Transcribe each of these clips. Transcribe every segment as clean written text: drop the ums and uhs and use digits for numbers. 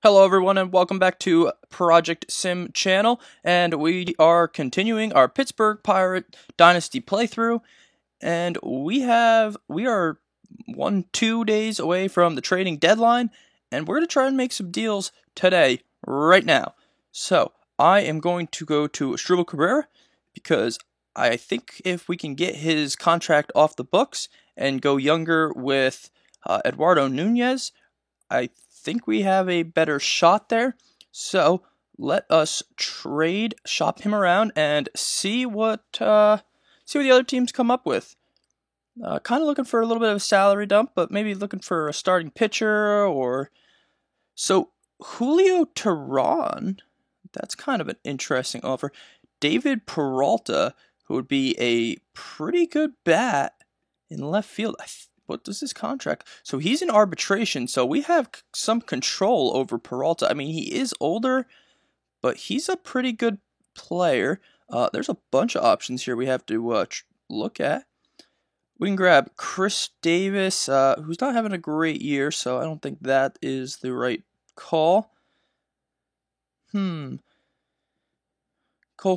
Hello everyone and welcome back to Project Sim channel, and we are continuing our Pittsburgh Pirate Dynasty playthrough, and we are 2 days away from the trading deadline, and we're going to try and make some deals today, right now. So, I am going to go to Asdrubal Cabrera, because I think if we can get his contract off the books and go younger with Eduardo Nunez, I think we have a better shot there. So let us shop him around, and see what the other teams come up with. Kind of looking for a little bit of a salary dump, but maybe looking for a starting pitcher or so. Julio Teheran, that's kind of an interesting offer. David Peralta, who would be a pretty good bat in left field. What does his contract? So he's in arbitration, so we have some control over Peralta. I mean, he is older, but he's a pretty good player. There's a bunch of options here we have to look at. We can grab Chris Davis, who's not having a great year, so I don't think that is the right call. Cole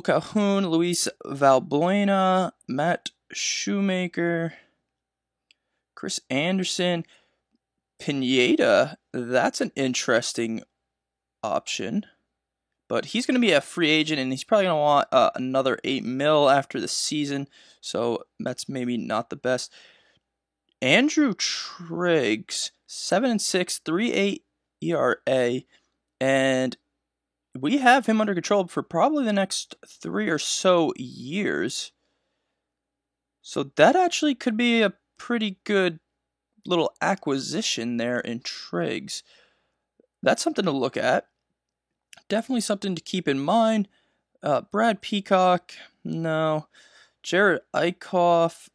Calhoun, Luis Valbuena, Matt Shoemaker, Chris Anderson, Pineda. That's an interesting option, but he's going to be a free agent, and he's probably going to want another $8 million after the season, so that's maybe not the best. Andrew Triggs, 7-6, 3.8 ERA, and we have him under control for probably the next 3 or so years. So that actually could be a pretty good little acquisition there in Triggs. That's something to look at. Definitely something to keep in mind. Brad Peacock, no. Jared Eichhoff,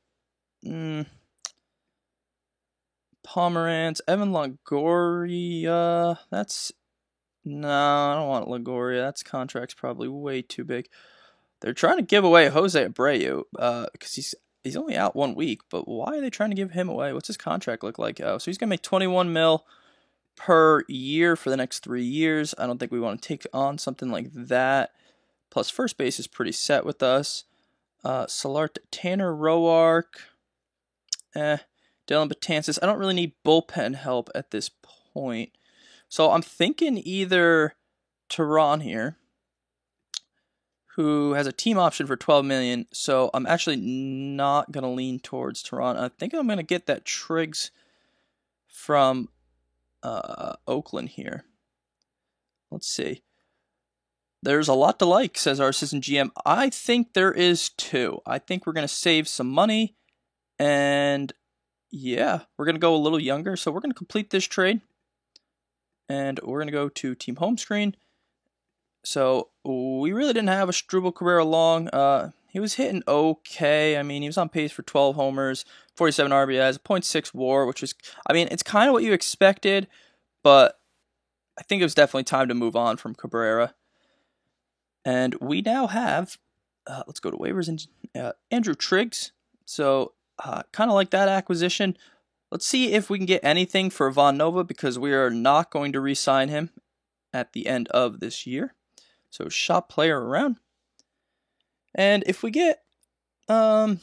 Pomeranz, Evan Longoria, no, I don't want Longoria. That's contract's probably way too big. They're trying to give away Jose Abreu, because he's only out 1 week, but why are they trying to give him away? What's his contract look like? So he's going to make $21 million per year for the next 3 years. I don't think we want to take on something like that. Plus, first base is pretty set with us. Solarte, Tanner Roark, Dylan Betances. I don't really need bullpen help at this point. So I'm thinking either Teheran here, who has a team option for $12 million, so I'm actually not going to lean towards Teheran. I think I'm going to get that Triggs from Oakland here. Let's see. There's a lot to like, says our assistant GM. I think there is too. I think we're going to save some money, and yeah, we're going to go a little younger, so we're going to complete this trade, and we're going to go to team home screen. So we really didn't have Asdrubal Cabrera long. He was hitting okay. I mean, he was on pace for 12 homers, 47 RBIs, 0.6 WAR, which is, I mean, it's kind of what you expected, but I think it was definitely time to move on from Cabrera. And we now have, let's go to waivers, and Andrew Triggs. So kind of like that acquisition. Let's see if we can get anything for Von Nova, because we are not going to re-sign him at the end of this year. So shop player around. And if we get, I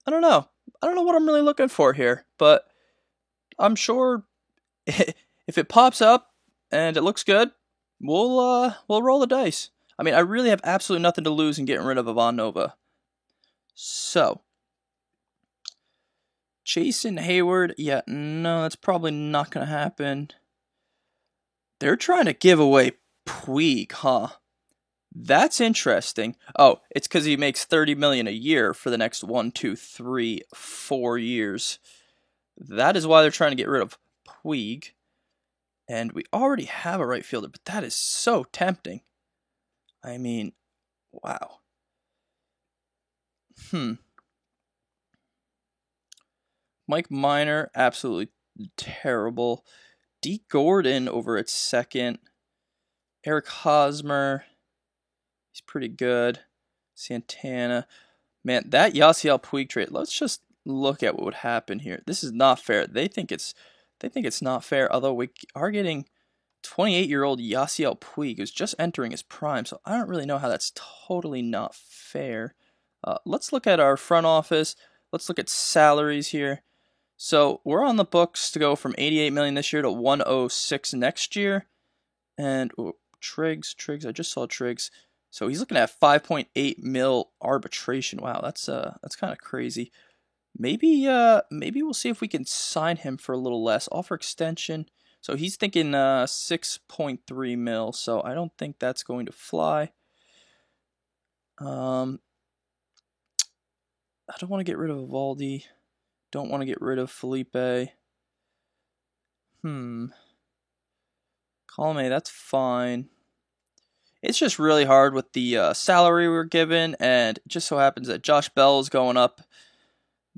don't know what I'm really looking for here, but I'm sure if it pops up and it looks good, we'll roll the dice. I mean, I really have absolutely nothing to lose in getting rid of Von Nova. So, Jason Hayward, yeah, no, that's probably not going to happen. They're trying to give away Puig, huh? That's interesting. Oh, it's because he makes $30 million a year for the next 1, 2, 3, 4 years. That is why they're trying to get rid of Puig. And we already have a right fielder, but that is so tempting. I mean, wow. Mike Minor, absolutely terrible. Deke Gordon over at second. Eric Hosmer, he's pretty good. Santana. Man, that Yasiel Puig trade, let's just look at what would happen here. This is not fair. They think it's not fair, although we are getting 28-year-old Yasiel Puig who's just entering his prime, so I don't really know how that's totally not fair. Let's look at our front office. Let's look at salaries here. So we're on the books to go from 88 million this year to 106 next year. And Triggs, I just saw Triggs. So he's looking at 5.8 mil arbitration. Wow, that's kind of crazy. Maybe we'll see if we can sign him for a little less. Offer extension. So he's thinking 6.3 mil. So I don't think that's going to fly. I don't want to get rid of Eovaldi. Don't want to get rid of Felipe. Colome, that's fine. It's just really hard with the salary we're given, and it just so happens that Josh Bell is going up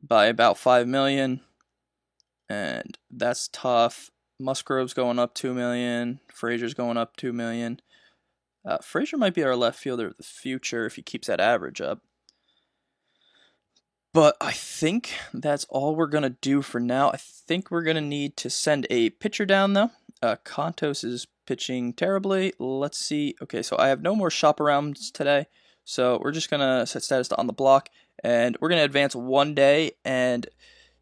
by about 5 million, and that's tough. Musgrove's going up 2 million. Frazier's going up 2 million. Frazier might be our left fielder of the future if he keeps that average up. But I think that's all we're going to do for now. I think we're going to need to send a pitcher down, though. Contos is pitching terribly. Let's see. Okay, so I have no more shop arounds today. So we're just going to set status to on the block. And we're going to advance one day and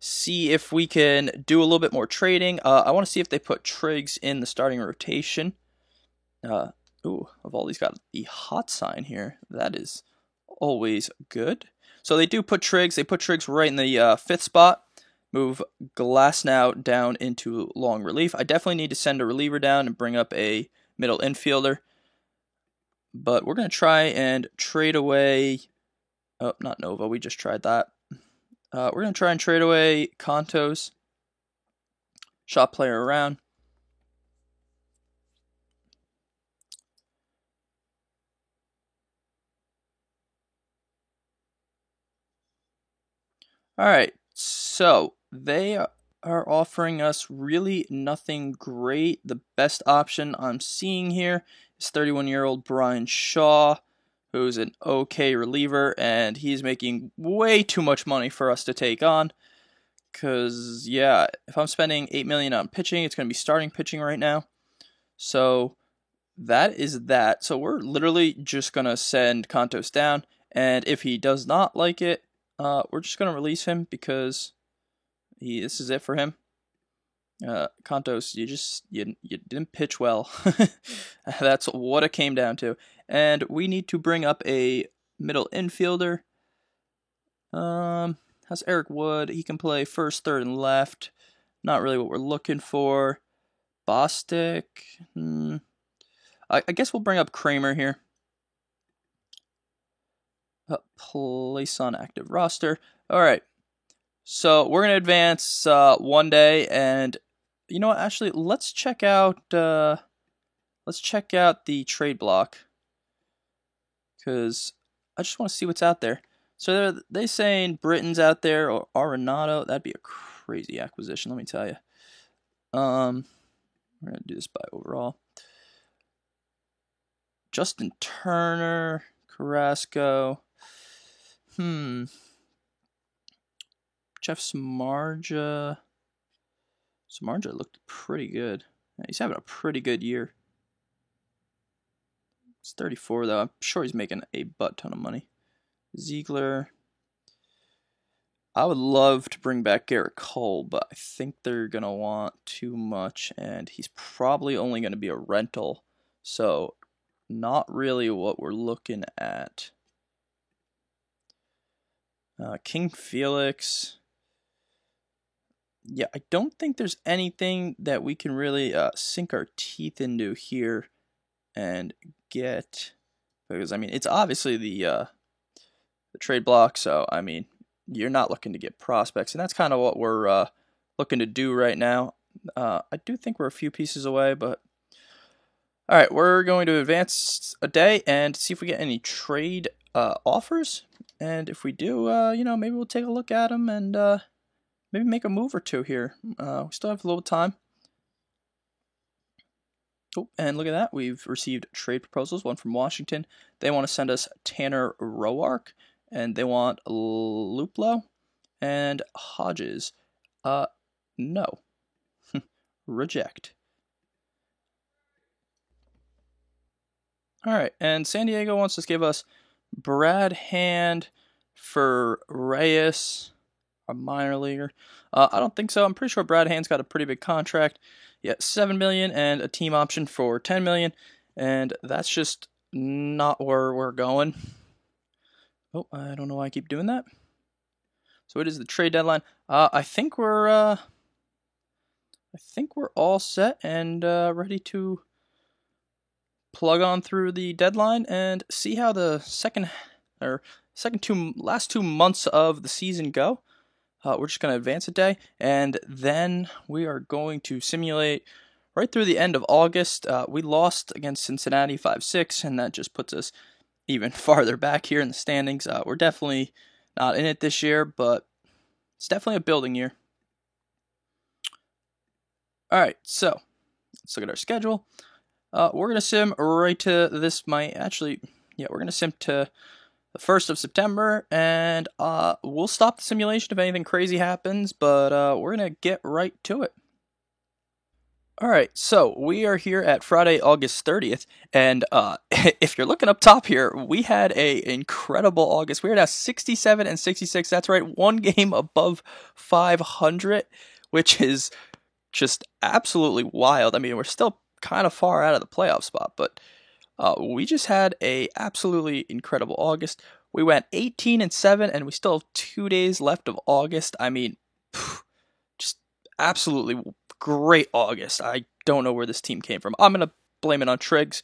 see if we can do a little bit more trading. I want to see if they put Triggs in the starting rotation. Eovaldi's got the hot sign here. That is always good. So they do put Triggs. They put Triggs right in the fifth spot. Move Glasnow down into long relief. I definitely need to send a reliever down and bring up a middle infielder. But we're going to try and trade away... Oh, not Nova. We just tried that. We're going to try and trade away Contos. Shop player around. Alright, so they are offering us really nothing great. The best option I'm seeing here is 31-year-old Brian Shaw, who's an okay reliever, and he's making way too much money for us to take on. Because, yeah, if I'm spending $8 million on pitching, it's going to be starting pitching right now. So that is that. So we're literally just going to send Contos down, and if he does not like it, we're just going to release him because this is it for him. Contos, you didn't pitch well. That's what it came down to. And we need to bring up a middle infielder. Has Eric Wood. He can play first, third, and left. Not really what we're looking for. Bostic. I guess we'll bring up Kramer here. Place on active roster. Alright. So we're going to advance one day, and you know what? Actually, let's check out the trade block, because I just want to see what's out there. So they're saying Britton's out there or Arenado. That'd be a crazy acquisition, let me tell you. We're going to do this by overall. Justin Turner, Carrasco. Jeff Samardzija. Samardzija looked pretty good. He's having a pretty good year. He's 34, though. I'm sure he's making a butt ton of money. Ziegler. I would love to bring back Garrett Cole, but I think they're going to want too much, and he's probably only going to be a rental. So, not really what we're looking at. King Felix. Yeah, I don't think there's anything that we can really sink our teeth into here and get, because I mean it's obviously the trade block, so I mean you're not looking to get prospects, and that's kind of what we're looking to do right now. I do think we're a few pieces away, but all right, we're going to advance a day and see if we get any trade offers, and if we do, maybe we'll take a look at them and maybe make a move or two here. We still have a little time. Oh, and look at that. We've received trade proposals, one from Washington. They want to send us Tanner Roark, and they want Luplow and Hodges. No. Reject. All right, and San Diego wants to give us Brad Hand for Reyes, a minor leaguer. I don't think so. I'm pretty sure Brad Hand's got a pretty big contract. Yeah, $7 million and a team option for $10 million, and that's just not where we're going. Oh, I don't know why I keep doing that. So it is the trade deadline. I think we're all set and ready to plug on through the deadline and see how the last 2 months of the season go. We're just going to advance a day, and then we are going to simulate right through the end of August. We lost against Cincinnati 5-6, and that just puts us even farther back here in the standings. We're definitely not in it this year, but it's definitely a building year. All right, so let's look at our schedule. We're going to sim right to this. We're going to sim to the 1st of September, and we'll stop the simulation if anything crazy happens, but we're going to get right to it. Alright, so we are here at Friday, August 30th, and if you're looking up top here, we had a incredible August. We were at 67 and 66, that's right, 1 game above 500, which is just absolutely wild. I mean, we're still kind of far out of the playoff spot, but we just had a absolutely incredible August. We went 18 and 7, and we still have 2 days left of August. I mean, just absolutely great August. I don't know where this team came from. I'm gonna blame it on Triggs.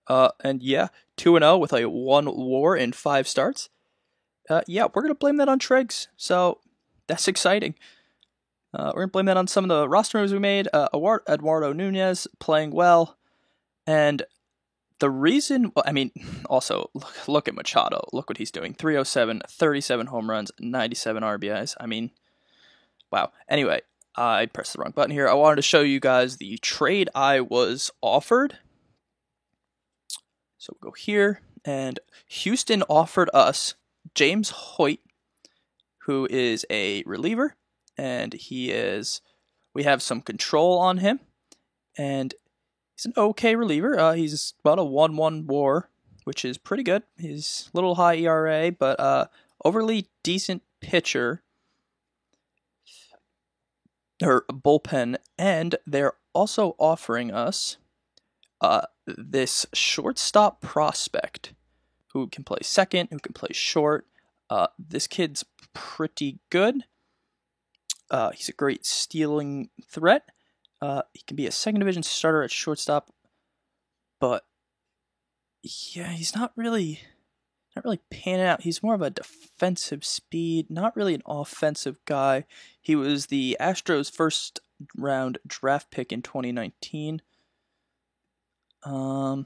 And yeah, 2-0 with a 1 WAR in 5 starts. Yeah, we're gonna blame that on Triggs. So that's exciting. We're gonna blame that on some of the roster moves we made. Eduardo Nunez playing well, and the reason, I mean, also, look at Machado. Look what he's doing. 307, 37 home runs, 97 RBIs. I mean, wow. Anyway, I pressed the wrong button here. I wanted to show you guys the trade I was offered. So we'll go here, and Houston offered us James Hoyt, who is a reliever, and we have some control on him, and he's an okay reliever. He's about a 1-1 WAR, which is pretty good. He's a little high ERA, but overly decent pitcher or bullpen. And they're also offering us this shortstop prospect who can play second, who can play short. This kid's pretty good. He's a great stealing threat. He can be a second division starter at shortstop, but yeah, he's not really panning out. He's more of a defensive speed, not really an offensive guy. He was the Astros' first round draft pick in 2019. But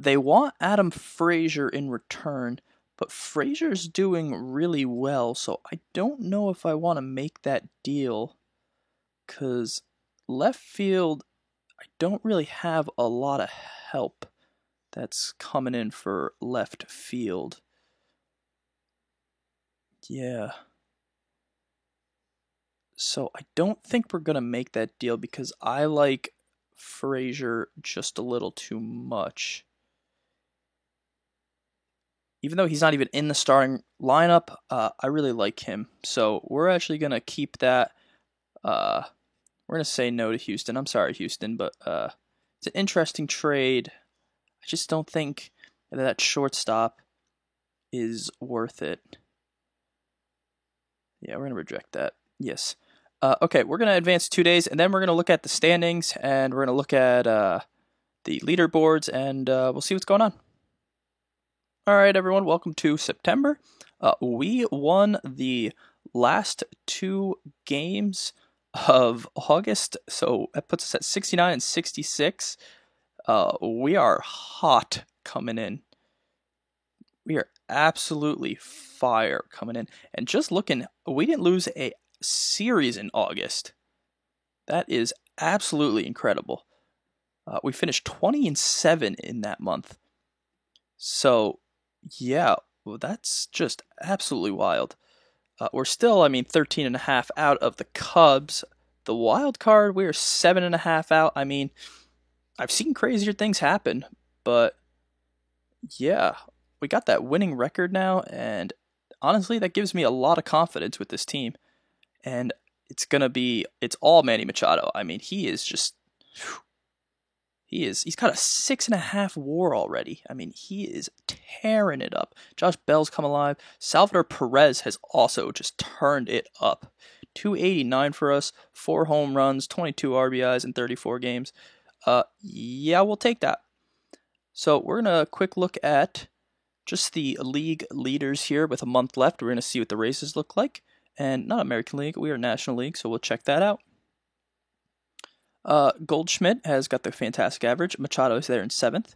they want Adam Frazier in return, but Frazier's doing really well, so I don't know if I want to make that deal, because left field, I don't really have a lot of help that's coming in for left field. Yeah. So I don't think we're going to make that deal because I like Frazier just a little too much. Even though he's not even in the starting lineup, I really like him. So we're actually going to keep that. We're going to say no to Houston. I'm sorry, Houston, but it's an interesting trade. I just don't think that shortstop is worth it. Yeah, we're going to reject that. Yes. Okay, we're going to advance 2 days, and then we're going to look at the standings, and we're going to look at the leaderboards, and we'll see what's going on. All right, everyone, welcome to September. We won the last 2 games of August, so that puts us at 69 and 66. We are hot coming in. We are absolutely fire coming in. And just looking, we didn't lose a series in August. That is absolutely incredible. We finished 20 and 7 in that month. So, yeah, well, that's just absolutely wild. We're still, 13 and a half out of the Cubs. The wild card, we're 7.5 out. I've seen crazier things happen, but yeah, we got that winning record now, and honestly, that gives me a lot of confidence with this team. And it's all Manny Machado. I mean, he is just, he's got a 6.5 WAR already. I mean, he is tearing it up. Josh Bell's come alive. Salvador Perez has also just turned it up. 289 for us, 4 home runs, 22 RBIs in 34 games. Yeah, we'll take that. So we're gonna quick look at just the league leaders here with a month left. We're gonna see what the races look like, and not American League, we are National League, so we'll check that out. Goldschmidt has got the fantastic average. Machado is there in 7th.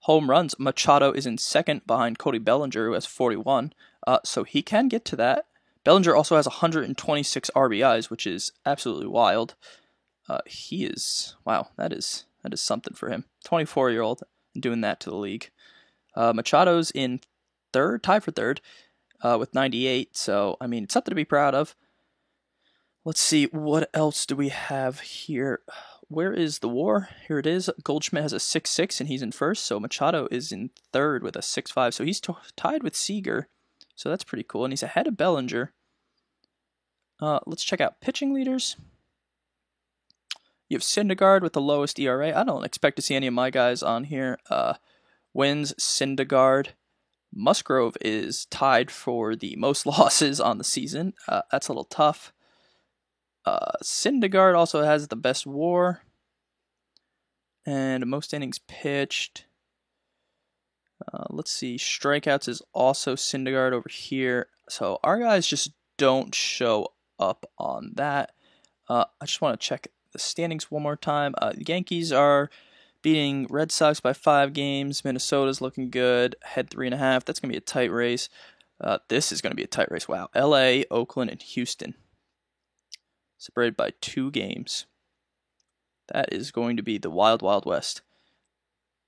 Home runs, Machado is in 2nd behind Cody Bellinger, who has 41. So he can get to that. Bellinger also has 126 RBIs, which is absolutely wild. He is, wow, that is something for him. 24-year-old doing that to the league. Machado's in 3rd, tied for 3rd, with 98. So, I mean, it's something to be proud of. Let's see, what else do we have here? Where is the WAR? Here it is. Goldschmidt has a 6.6, and he's in 1st. So Machado is in 3rd with a 6.5. So he's tied with Seager. So that's pretty cool. And he's ahead of Bellinger. Let's check out pitching leaders. You have Syndergaard with the lowest ERA. I don't expect to see any of my guys on here. Wins, Syndergaard. Musgrove is tied for the most losses on the season. That's a little tough. Syndergaard also has the best WAR and most innings pitched. Let's see, strikeouts is also Syndergaard over here. So our guys just don't show up on that. I just want to check the standings one more time. The Yankees are beating Red Sox by 5 games. Minnesota's looking good, ahead 3.5. That's going to be a tight race. This is going to be a tight race. Wow. LA, Oakland, and Houston separated by 2 games. That is going to be the wild, wild west.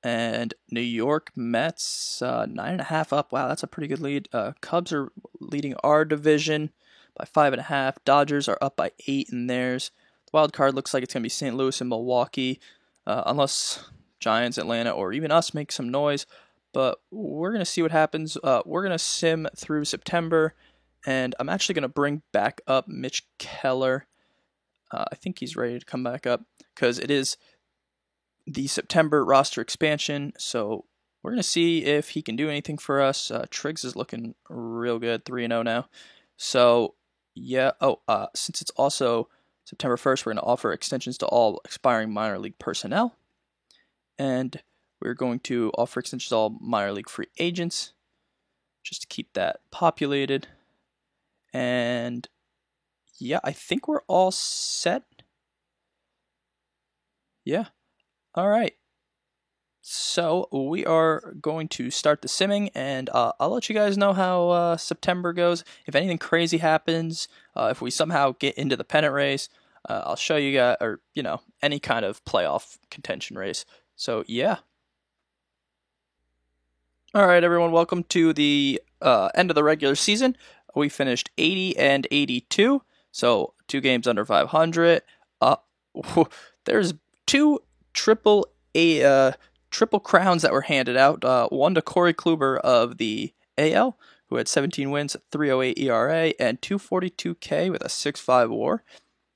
And New York Mets, 9.5 up. Wow, that's a pretty good lead. Cubs are leading our division by 5.5. Dodgers are up by 8 in theirs. The wild card looks like it's going to be St. Louis and Milwaukee, unless Giants, Atlanta, or even us make some noise. But we're going to see what happens. We're going to sim through September, and I'm actually going to bring back up Mitch Keller. I think he's ready to come back up because it is the September roster expansion. So we're going to see if he can do anything for us. Triggs is looking real good, 3-0 now. So, yeah. Since it's also September 1st, we're going to offer extensions to all expiring minor league personnel. And we're going to offer extensions to all minor league free agents just to keep that populated. And yeah, I think we're all set. Yeah. All right. So we are going to start the simming, and I'll let you guys know how September goes. If anything crazy happens, if we somehow get into the pennant race, I'll show you guys, or any kind of playoff contention race. So yeah. All right, everyone. Welcome to the end of the regular season. We finished 80 and 82. So 2 games under 500. There's 2 triple crowns that were handed out. One to Corey Kluber of the AL, who had 17 wins, 3.08 ERA, and 242K with a 6.5 WAR.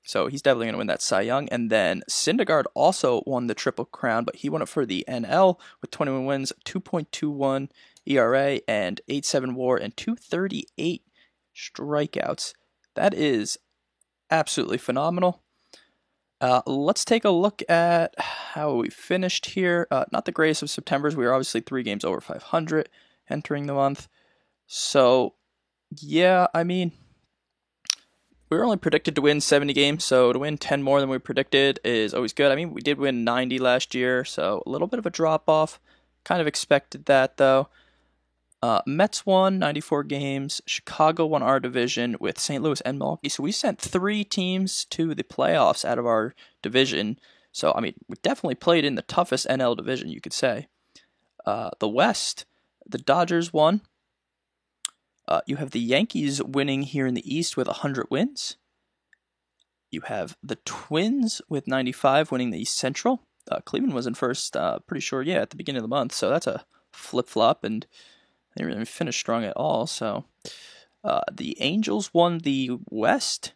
So he's definitely going to win that Cy Young. And then Syndergaard also won the triple crown, but he won it for the NL with 21 wins, 2.21 ERA, and 8.7 WAR, and 238 strikeouts. That is absolutely phenomenal. Let's take a look at how we finished here. Not the greatest of Septembers. We were obviously 3 games over 500 entering the month. So, yeah, I mean, we were only predicted to win 70 games, so to win 10 more than we predicted is always good. I mean, we did win 90 last year, so a little bit of a drop-off. Kind of expected that, though. Mets won 94 games. Chicago won our division with St. Louis and Milwaukee. So we sent 3 teams to the playoffs out of our division. So, I mean, we definitely played in the toughest NL division, you could say. The West, the Dodgers won. You have the Yankees winning here in the East with 100 wins. You have the Twins with 95 winning the East Central. Cleveland was in first, pretty sure, yeah, at the beginning of the month. So that's a flip-flop, and they didn't really finish strong at all. So the Angels won the West.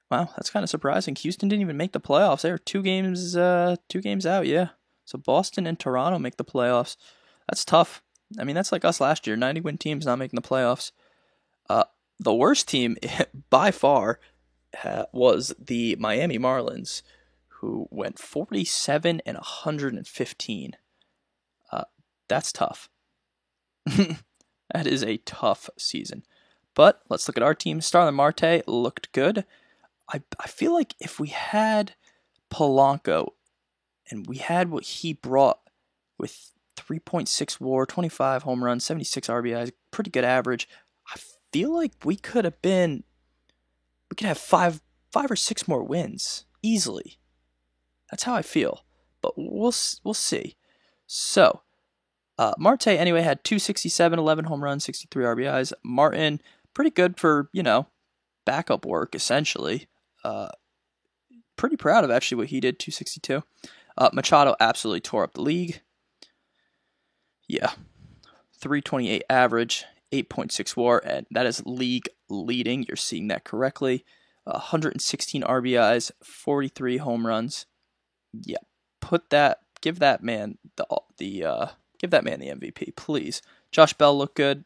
Wow, that's kind of surprising. Houston didn't even make the playoffs. They were 2 games out, yeah. So Boston and Toronto make the playoffs. That's tough. I mean, that's like us last year. 90-win teams not making the playoffs. The worst team by far was the Miami Marlins, who went 47 and 115. That's tough. That is a tough season. But let's look at our team. Starling Marte looked good. I feel like if we had Polanco and we had what he brought with 3.6 WAR, 25 home runs, 76 RBIs, pretty good average, I feel like we could have five or six more wins easily. That's how I feel, but we'll see. So, Marte anyway had 267, 11 home runs, 63 RBIs. Martin, pretty good for, backup work, essentially. Pretty proud of actually what he did, 262. Machado absolutely tore up the league. Yeah, 328 average, 8.6 WAR, and that is league leading. You're seeing that correctly. 116 RBIs, 43 home runs. Yeah, give that man the MVP, please. Josh Bell looked good.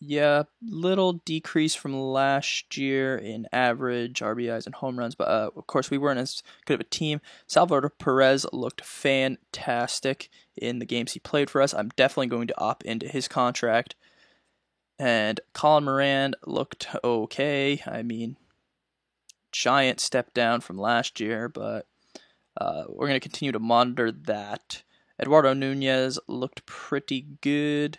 Yeah, little decrease from last year in average RBIs and home runs, but of course we weren't as good of a team. Salvador Perez looked fantastic in the games he played for us. I'm definitely going to opt into his contract. And Colin Moran looked okay. I mean, giant step down from last year, but we're going to continue to monitor that. Eduardo Nunez looked pretty good.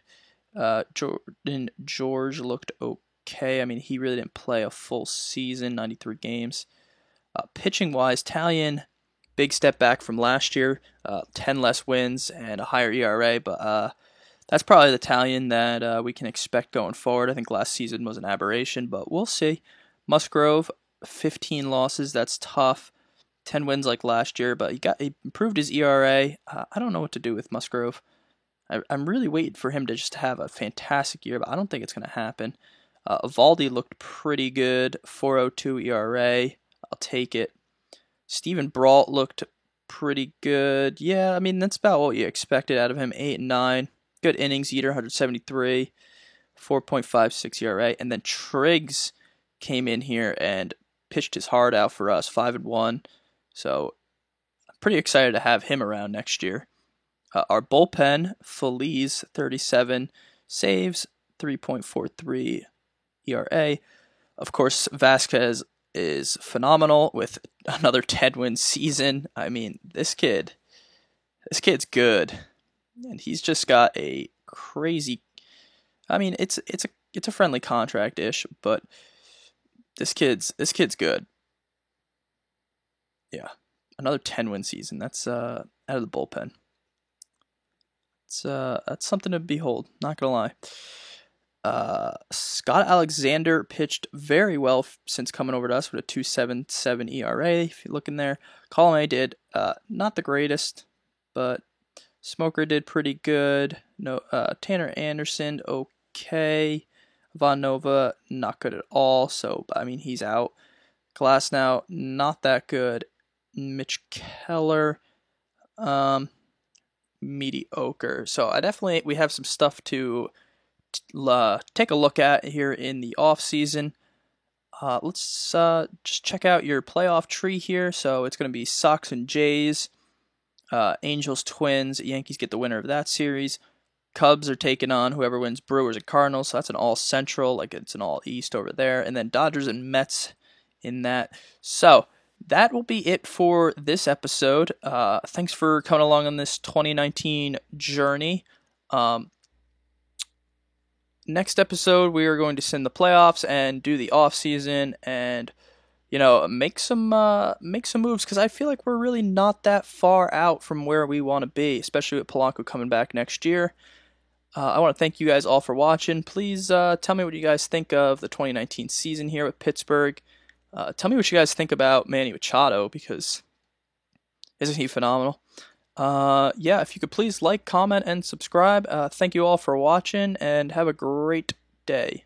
Jordan George looked okay. I mean, he really didn't play a full season, 93 games. Pitching-wise, Taillon, big step back from last year, 10 less wins and a higher ERA, but that's probably the Taillon that we can expect going forward. I think last season was an aberration, but we'll see. Musgrove, 15 losses, that's tough. 10 wins like last year, but he improved his ERA. I don't know what to do with Musgrove. I'm really waiting for him to just have a fantastic year, but I don't think it's going to happen. Eovaldi looked pretty good, 4.02 ERA. I'll take it. Steven Brault looked pretty good. Yeah, I mean, that's about what you expected out of him, 8 and 9. Good innings eater, 173, 4.56 ERA. And then Triggs came in here and pitched his heart out for us, 5 and 1. So I'm pretty excited to have him around next year. Our bullpen, Feliz, 37 saves, 3.43 ERA. Of course, Vasquez is phenomenal with another 10-win season. I mean, this kid's good, and he's just got a crazy. I mean, it's a friendly contract-ish, but this kid's good. Yeah, another 10-win season. That's out of the bullpen. That's something to behold, not gonna lie. Scott Alexander pitched very well since coming over to us with a 2.77 ERA. If you look in there, Colome did not the greatest, but Smoker did pretty good. No, Tanner Anderson okay. Von Nova not good at all. So I mean he's out. Glasnow not that good. Mitch Keller, mediocre. So we have some stuff to take a look at here in the off season. Let's just check out your playoff tree here. So it's going to be Sox and Jays, Angels, Twins, Yankees get the winner of that series. Cubs are taking on whoever wins Brewers and Cardinals. So that's an all Central, like it's an all East over there, and then Dodgers and Mets in that. So that will be it for this episode. Thanks for coming along on this 2019 journey. Next episode, we are going to send the playoffs and do the off season, and make some moves because I feel like we're really not that far out from where we want to be, especially with Polanco coming back next year. I want to thank you guys all for watching. Please tell me what you guys think of the 2019 season here with Pittsburgh. Tell me what you guys think about Manny Machado, because Isn't he phenomenal? Yeah, if you could please like, comment, and subscribe. Thank you all for watching, and have a great day.